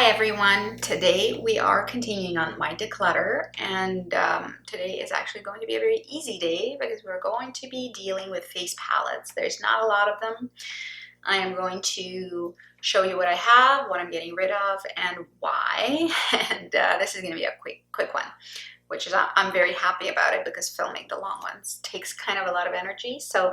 everyone, today we are continuing on my declutter, and today is actually going to be a very easy day because we're going to be dealing with face palettes. There's not a lot of them. I am going to show you what I have, what I'm getting rid of, and why. And this is going to be a quick one, which is I'm very happy about it because filming the long ones takes kind of a lot of energy. So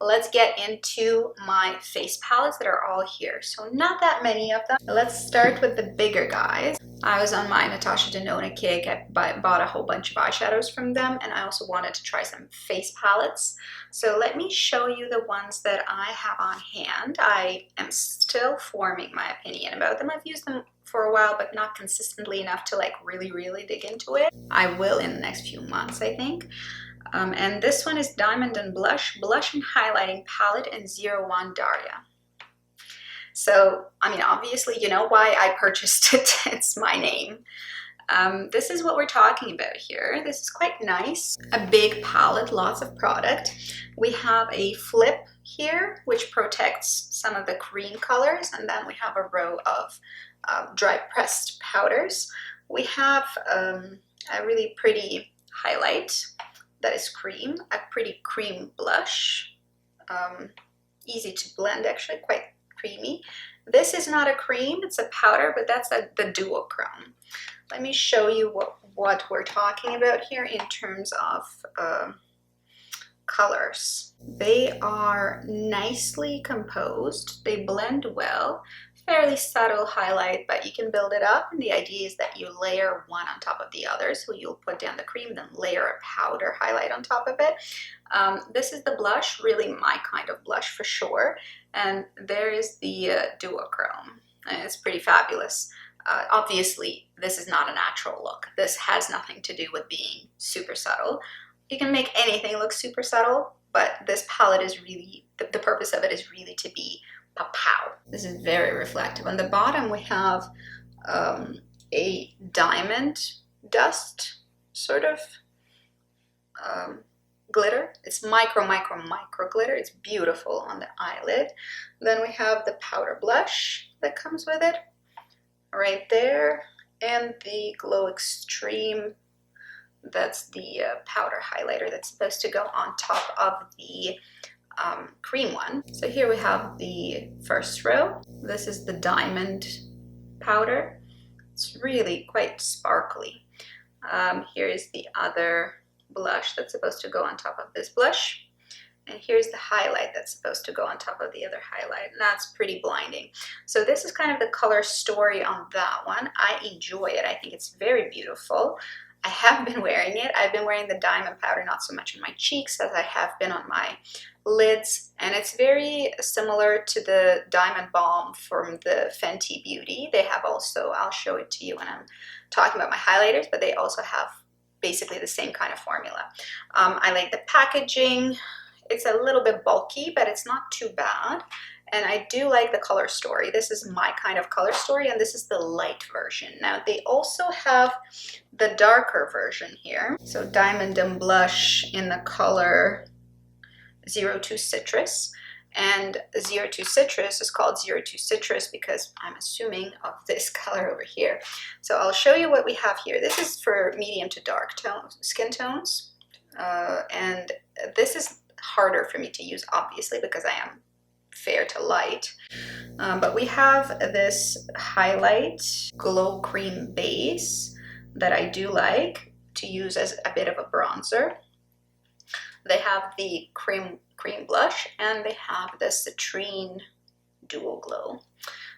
let's get into my face palettes that are all here. So not that many of them. Let's start with the bigger guys. I was on my Natasha Denona kick. I bought a whole bunch of eyeshadows from them, and I also wanted to try some face palettes. So let me show you the ones that I have on hand. I am still forming my opinion about them. I've used them for a while, but not consistently enough to like really dig into it. I will in the next few months, I think. And this one is Diamond and Blush and Highlighting Palette in 01 Daria. So, I mean, obviously, you know why I purchased it. It's my name. This is what we're talking about here. This is quite nice. A big palette, lots of product. We have a flip here, which protects some of the cream colors. And then we have a row of dry pressed powders. We have a really pretty highlight that is cream, a pretty cream blush. Easy to blend, actually, quite creamy. This is not a cream, it's a powder, but that's the duochrome. Let me show you what we're talking about here in terms of colors. They are nicely composed, they blend well, fairly subtle highlight, but you can build it up, and the idea is that you layer one on top of the other. So you'll put down the cream, then layer a powder highlight on top of it. This is the blush, really my kind of blush for sure. And there is the duochrome, and it's pretty fabulous. Obviously, this is not a natural look. This has nothing to do with being super subtle. You can make anything look super subtle, but this palette is really, the purpose of it is really to be pow. This is very reflective. On the bottom we have a diamond dust sort of glitter. It's micro glitter. It's beautiful on the eyelid. Then we have the powder blush that comes with it right there, and the Glow Extreme. That's the powder highlighter that's supposed to go on top of the cream one. So here we have the first row. This is the diamond powder. It's really quite sparkly. Here is the other blush that's supposed to go on top of this blush. And here's the highlight that's supposed to go on top of the other highlight. And that's pretty blinding. So this is kind of the color story on that one. I enjoy it. I think it's very beautiful. I have been wearing it. I've been wearing the diamond powder, not so much on my cheeks as I have been on my lids, and it's very similar to the Diamond Balm from the Fenty Beauty. They have also, I'll show it to you when I'm talking about my highlighters, but they also have basically the same kind of formula. I like the packaging. It's a little bit bulky, but it's not too bad. And I do like the color story. This is my kind of color story, and this is the light version. Now, they also have the darker version here. So Diamond and Blush in the color 02 Citrus. And 02 Citrus is called 02 Citrus because I'm assuming of this color over here. So I'll show you what we have here. This is for medium to dark skin tones. And this is harder for me to use, obviously, because I am fair to light. But we have this highlight glow cream base that I do like to use as a bit of a bronzer. They have the cream blush, and they have the Citrine Dual Glow.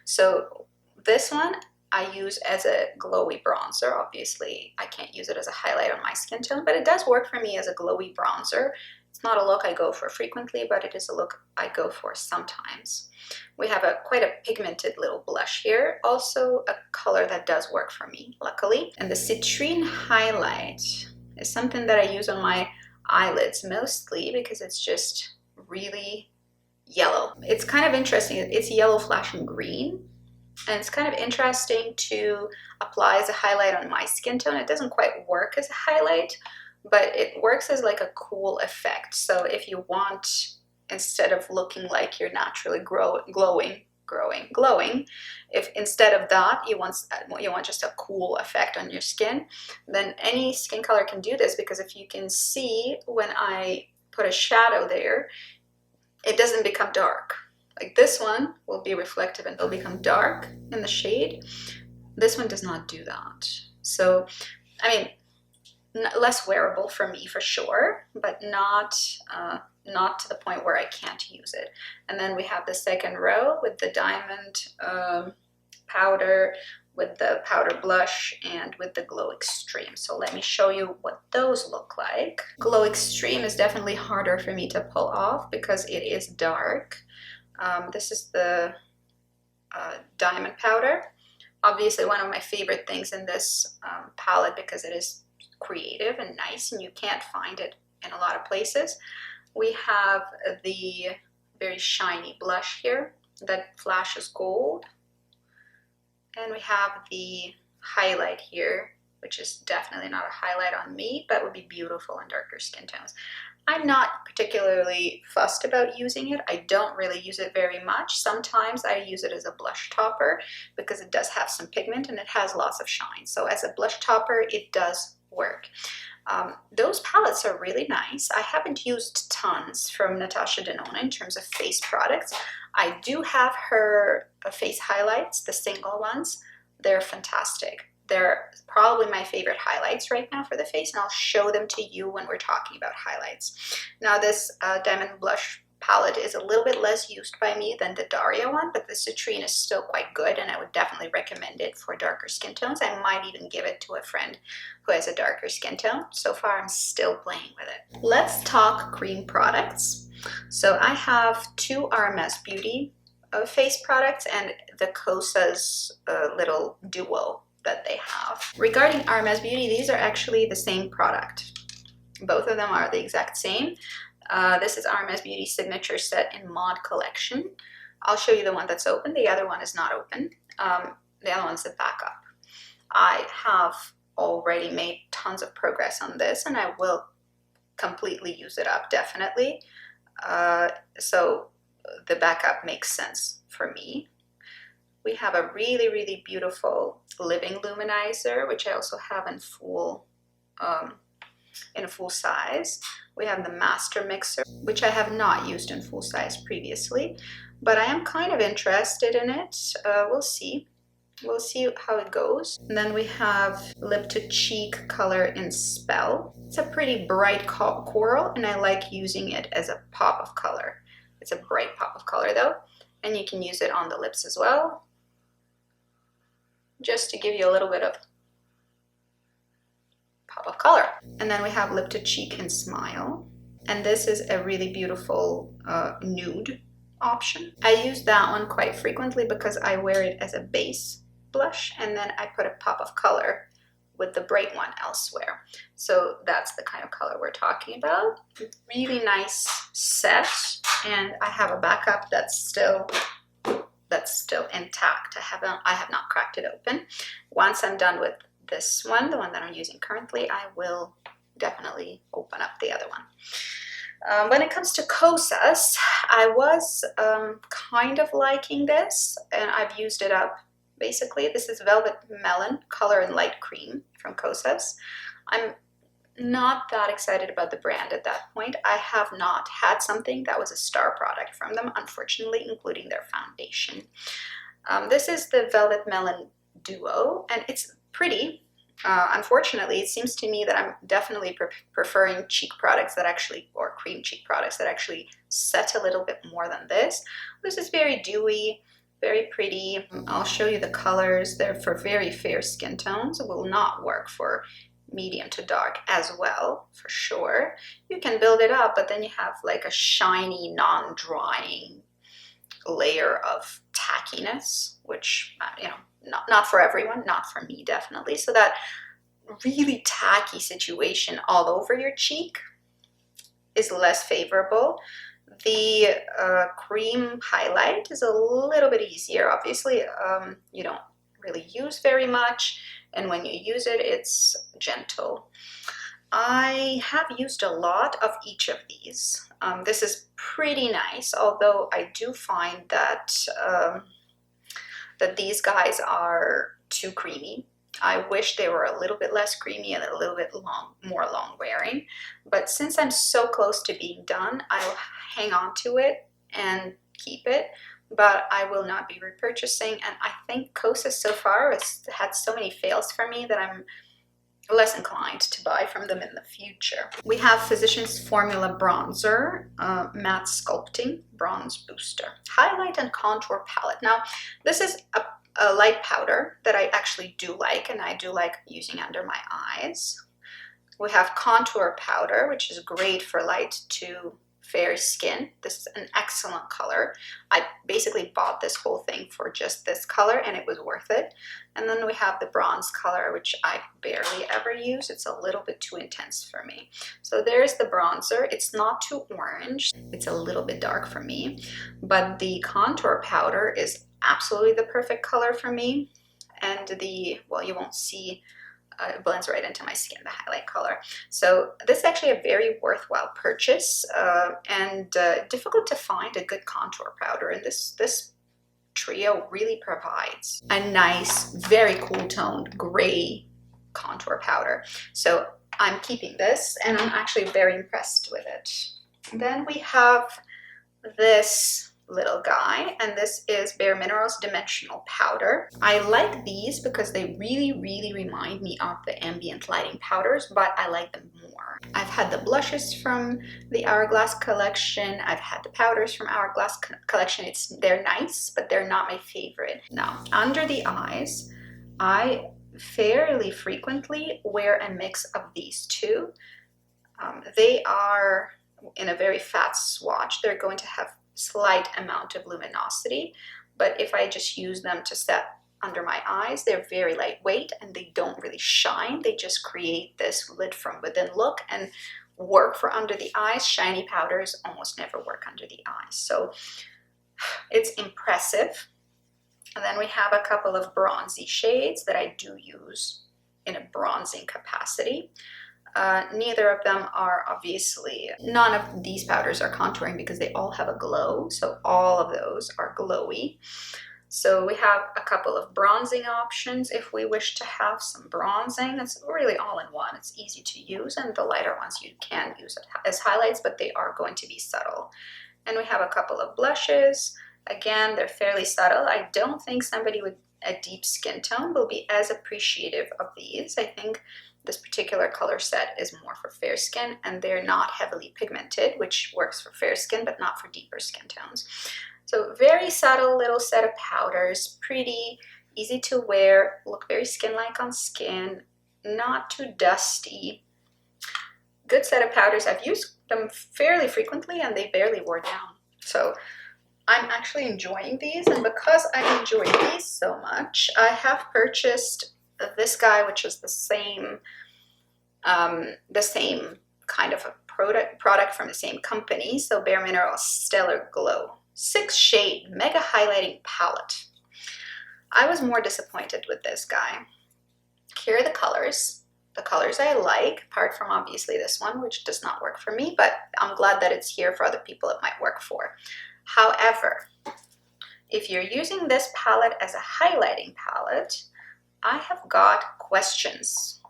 So this one I use as a glowy bronzer. Obviously, I can't use it as a highlight on my skin tone, but it does work for me as a glowy bronzer. It's not a look I go for frequently, but it is a look I go for sometimes. We have quite a pigmented little blush here, also a color that does work for me, luckily. And the Citrine highlight is something that I use on my eyelids mostly because it's just really yellow. It's kind of interesting. It's yellow flashing green, and it's kind of interesting to apply as a highlight on my skin tone. It doesn't quite work as a highlight, but it works as like a cool effect. So if you want, instead of looking like you're naturally glowing, glowing. If instead of that you want just a cool effect on your skin, then any skin color can do this, because if you can see, when I put a shadow there, it doesn't become dark. Like this one will be reflective and it'll become dark in the shade. This one does not do that. So, I mean, less wearable for me for sure, but not to the point where I can't use it. And then we have the second row with the diamond powder, with the powder blush, and with the Glow Extreme. So let me show you what those look like. Glow Extreme is definitely harder for me to pull off because it is dark. This is the diamond powder. Obviously one of my favorite things in this palette, because it is creative and nice and you can't find it in a lot of places. We have the very shiny blush here that flashes gold. And we have the highlight here, which is definitely not a highlight on me, but would be beautiful on darker skin tones. I'm not particularly fussed about using it. I don't really use it very much. Sometimes I use it as a blush topper because it does have some pigment and it has lots of shine. So as a blush topper, it does work. Those palettes are really nice. I haven't used tons from Natasha Denona in terms of face products. I do have her face highlights, the single ones. They're fantastic. They're probably my favorite highlights right now for the face, and I'll show them to you when we're talking about highlights. Now this diamond blush palette is a little bit less used by me than the Daria one, but the citrine is still quite good and I would definitely recommend it for darker skin tones. I might even give it to a friend who has a darker skin tone. So far I'm still playing with it. Let's talk cream products. So I have two RMS Beauty face products and the Kosas little duo that they have. Regarding RMS Beauty, these are actually the same product. Both of them are the exact same. This is RMS Beauty Signature Set in Mod Collection. I'll show you the one that's open. The other one is not open. The other one's the backup. I have already made tons of progress on this and I will completely use it up, definitely. So the backup makes sense for me. We have a really, really beautiful Living Luminizer, which I also have in a full size. We have the Master Mixer, which I have not used in full size previously, but I am kind of interested in it. We'll see. We'll see how it goes. And then we have Lip to Cheek color in Spell. It's a pretty bright coral and I like using it as a pop of color. It's a bright pop of color though, and you can use it on the lips as well, just to give you a little bit of pop of color. And then we have Lip to Cheek in Smile, and this is a really beautiful nude option. I use that one quite frequently because I wear it as a base blush and then I put a pop of color with the bright one elsewhere. So that's the kind of color we're talking about. Really nice set, and I have a backup that's still intact. I have not cracked it open. Once I'm done with this one, the one that I'm using currently, I will definitely open up the other one. When it comes to Kosas, I was kind of liking this and I've used it up. Basically, this is Velvet Melon Color and Light Cream from Kosas. I'm not that excited about the brand at that point. I have not had something that was a star product from them, unfortunately, including their foundation. This is the Velvet Melon Duo, and it's pretty. Unfortunately, it seems to me that I'm definitely preferring cheek products that actually, or cream cheek products that actually set a little bit more than this. This is very dewy, very pretty. I'll show you the colors. They're for very fair skin tones. It will not work for medium to dark as well, for sure. You can build it up, but then you have like a shiny, non-drying layer of tackiness, which, you know, not for everyone, not for me, definitely. So that really tacky situation all over your cheek is less favorable. The cream highlight is a little bit easier. Obviously, you don't really use very much, and when you use it, it's gentle. I have used a lot of each of these. This is pretty nice, although I do find that that these guys are too creamy. I wish they were a little bit less creamy and a little bit more long wearing, but since I'm so close to being done, I'll hang on to it and keep it, but I will not be repurchasing. And I think Kosas so far has had so many fails for me that I'm less inclined to buy from them in the future. We have Physicians Formula Bronzer, Matte Sculpting Bronze Booster. Highlight and Contour Palette. Now, this is a light powder that I actually do like, and I do like using under my eyes. We have Contour Powder, which is great for light to fair skin. This is an excellent color. I basically bought this whole thing for just this color and it was worth it. And then we have the bronze color, which I barely ever use. It's a little bit too intense for me. So there's the bronzer. It's not too orange. It's a little bit dark for me, but the contour powder is absolutely the perfect color for me. And well, you won't see, it blends right into my skin, the highlight color. So this is actually a very worthwhile purchase, and difficult to find a good contour powder. And this trio really provides a nice, very cool toned gray contour powder. So I'm keeping this, and I'm actually very impressed with it. Then we have this little guy, and this is Bare Minerals Dimensional Powder. I like these because they really remind me of the ambient lighting powders, but I like them more. I've had the blushes from the Hourglass collection. I've had the powders from Hourglass collection. They're nice, but they're not my favorite. Now, under the eyes, I fairly frequently wear a mix of these two. They are in a very fat swatch. They're going to have slight amount of luminosity, but if I just use them to set under my eyes, they're very lightweight and they don't really shine. They just create this lit from within look and work for under the eyes. Shiny powders almost never work under the eyes, so it's impressive. And then we have a couple of bronzy shades that I do use in a bronzing capacity. Neither of them are obviously, none of these powders are contouring because they all have a glow. So all of those are glowy. So we have a couple of bronzing options if we wish to have some bronzing. It's really all in one. It's easy to use, and the lighter ones you can use as highlights, but they are going to be subtle. And we have a couple of blushes. Again, they're fairly subtle. I don't think somebody with a deep skin tone will be as appreciative of these. I think this particular color set is more for fair skin, and they're not heavily pigmented, which works for fair skin, but not for deeper skin tones. So very subtle little set of powders, pretty easy to wear, look very skin-like on skin, not too dusty. Good set of powders. I've used them fairly frequently and they barely wore down. So I'm actually enjoying these, and because I enjoy these so much, I have purchased this guy, which is the same kind of a product from the same company. So Bare Minerals Stellar Glow 6-shade Mega Highlighting Palette. I was more disappointed with this guy. Here are the colors I like, apart from obviously this one, which does not work for me, but I'm glad that it's here for other people it might work for. However, if you're using this palette as a highlighting palette, I have got questions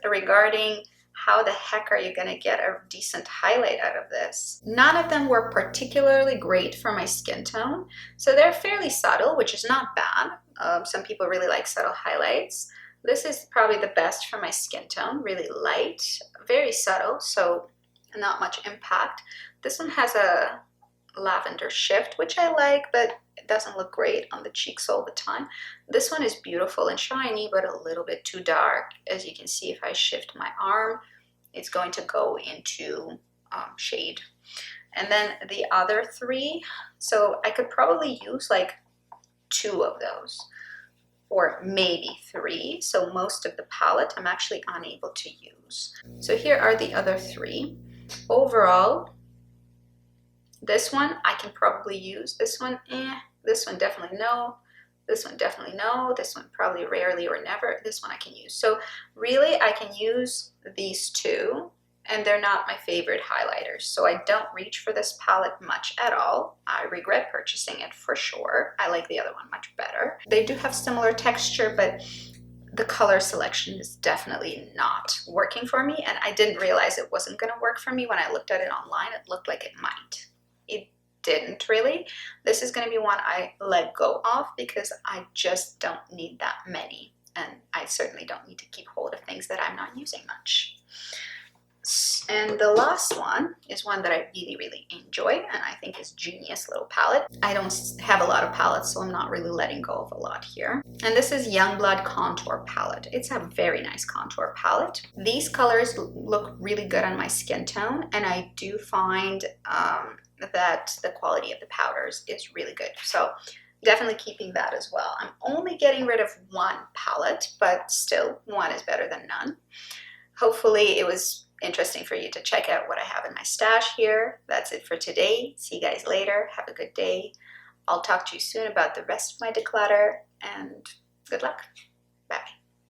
regarding how the heck are you going to get a decent highlight out of this? None of them were particularly great for my skin tone, so they're fairly subtle, which is not bad. Some people really like subtle highlights. This is probably the best for my skin tone, really light, very subtle, so not much impact. This one has a lavender shift, which I like, but it doesn't look great on the cheeks all the time. This one is beautiful and shiny, but a little bit too dark. As you can see, if I shift my arm, it's going to go into shade. And then the other three, so I could probably use like 2 of those, or maybe 3. So most of the palette I'm actually unable to use. So here are the other 3. Overall, this one I can probably use. This one, this one definitely no. This one definitely no. This one probably rarely or never. This one I can use. So really I can use these 2 and they're not my favorite highlighters, so I don't reach for this palette much at all. I regret purchasing it for sure. I like the other one much better. They do have similar texture, but the color selection is definitely not working for me, and I didn't realize it wasn't going to work for me when I looked at it online. It looked like it might. It didn't really. This is going to be one I let go of because I just don't need that many, and I certainly don't need to keep hold of things that I'm not using much. And the last one is one that I really enjoy, and I think is genius little palette. I don't have a lot of palettes, so I'm not really letting go of a lot here. And this is Youngblood Contour Palette. It's a very nice contour palette. These colors look really good on my skin tone, and I do find that the quality of the powders is really good. So definitely keeping that as well. I'm only getting rid of one palette, but still, one is better than none. Hopefully it was interesting for you to check out what I have in my stash here. That's it for today. See you guys later. Have a good day. I'll talk to you soon about the rest of my declutter, and good luck.